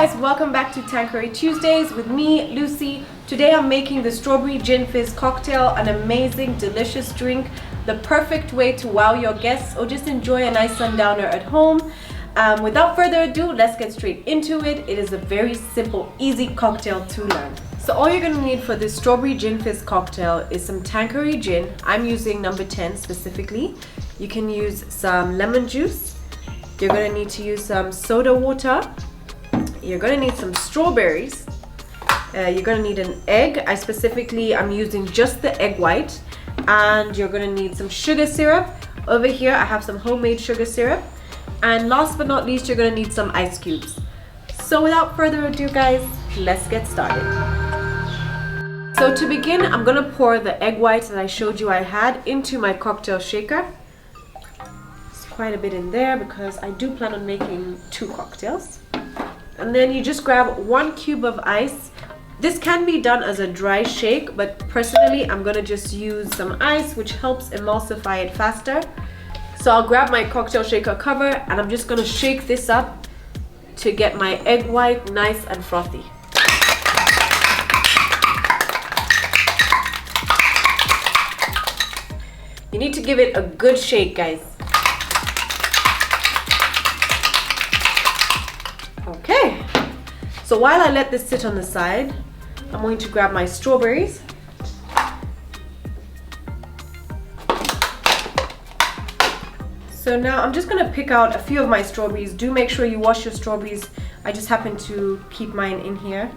guys, welcome back to Tanqueray Tuesdays with me, Lucy. Today I'm making the strawberry gin fizz cocktail, an amazing, delicious drink, the perfect way to wow your guests or just enjoy a nice sundowner at home. Without further ado, let's get straight into it. It is a very simple, easy cocktail to learn. So all you're gonna need for this strawberry gin fizz cocktail is some Tanqueray gin. I'm using number 10 specifically. You can use some lemon juice. You're gonna need to use some soda water. You're gonna need some strawberries. You're gonna need an egg. I'm using just the egg white. And you're gonna need some sugar syrup. Over here I have some homemade sugar syrup. And last but not least, you're gonna need some ice cubes. So without further ado guys, let's get started. So to begin, I'm gonna pour the egg white that I showed you I had into my cocktail shaker. It's quite a bit in there because I do plan on making 2 cocktails. And then you just grab 1 cube of ice. This can be done as a dry shake, but personally I'm gonna just use some ice, which helps emulsify it faster. So I'll grab my cocktail shaker cover and I'm just gonna shake this up to get my egg white nice and frothy. You need to give it a good shake, guys. Okay, so while I let this sit on the side, I'm going to grab my strawberries. So now I'm just going to pick out a few of my strawberries. Do make sure you wash your strawberries. I just happen to keep mine in here.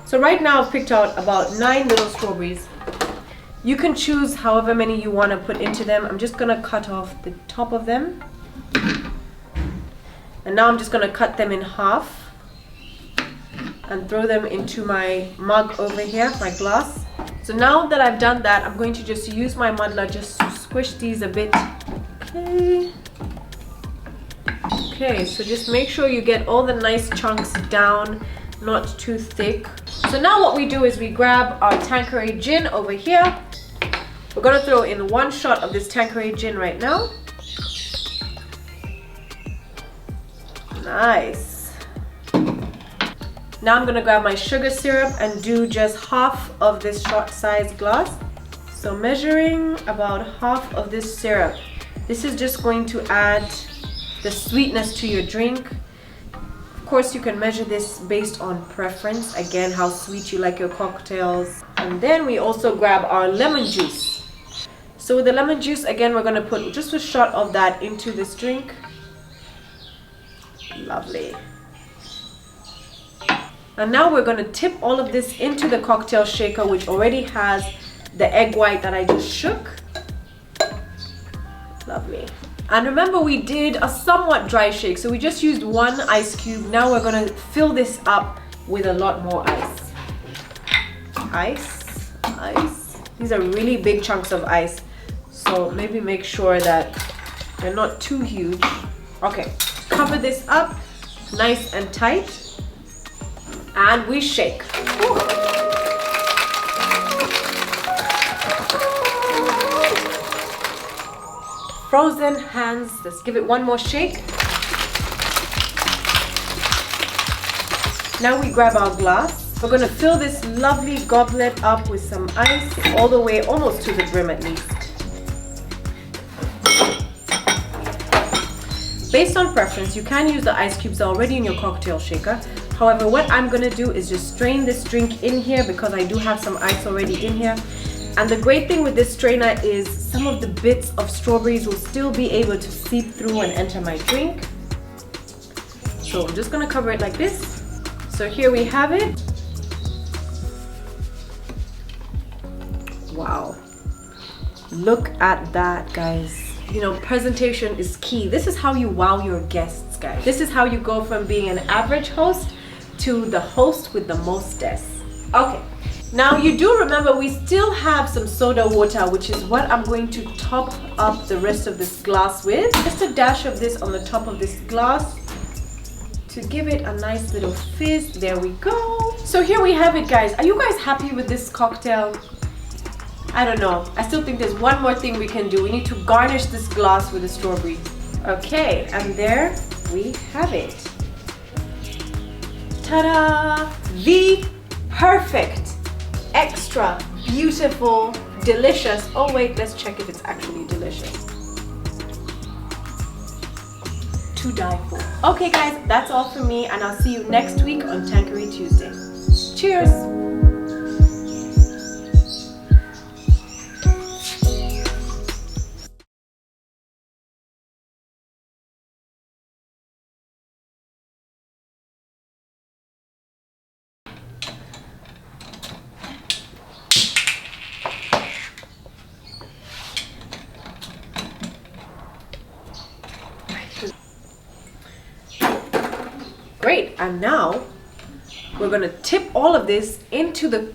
So right now I've picked out about 9 little strawberries. You can choose however many you want to put into them. I'm just going to cut off the top of them. And now I'm just going to cut them in half and throw them into my mug over here, my glass. So now that I've done that, I'm going to just use my muddler just to squish these a bit. Okay, so just make sure you get all the nice chunks down, not too thick. So now what we do is we grab our Tanqueray gin over here. We're gonna throw in 1 shot of this Tanqueray gin right now. Nice. Now I'm gonna grab my sugar syrup and do just half of this shot size glass. So measuring about half of this syrup. This is just going to add the sweetness to your drink. Of course, you can measure this based on preference. Again, how sweet you like your cocktails. And then we also grab our lemon juice. So with the lemon juice, again, we're gonna put just a shot of that into this drink. Lovely. And now we're gonna tip all of this into the cocktail shaker, which already has the egg white that I just shook. Lovely. And remember, we did a somewhat dry shake, so we just used 1 ice cube. Now we're gonna fill this up with a lot more ice. Ice, ice. These are really big chunks of ice, so maybe make sure that they're not too huge. Okay, cover this up nice and tight, and we shake. Ooh. Frozen hands, let's give it 1 more shake. Now we grab our glass. We're gonna fill this lovely goblet up with some ice, all the way almost to the brim at least. Based on preference, you can use the ice cubes already in your cocktail shaker. However, what I'm gonna do is just strain this drink in here because I do have some ice already in here. And the great thing with this strainer is some of the bits of strawberries will still be able to seep through and enter my drink. So I'm just gonna cover it like this. So here we have it. Wow. Look at that, guys. You know, presentation is key. This is how you wow your guests, guys. This is how you go from being an average host to the host with the mostest. Okay. Now you do remember we still have some soda water, which is what I'm going to top up the rest of this glass with. Just a dash of this on the top of this glass to give it a nice little fizz. There we go. So here we have it, guys. Are you guys happy with this cocktail? I don't know. I still think there's one more thing we can do. We need to garnish this glass with a strawberry. Okay, and there we have it. Ta-da! The perfect, extra, beautiful, delicious. Oh wait, let's check if it's actually delicious. To die for. Okay guys, that's all for me, and I'll see you next week on Tanqueray Tuesday. Cheers! Great, and now we're gonna tip all of this into the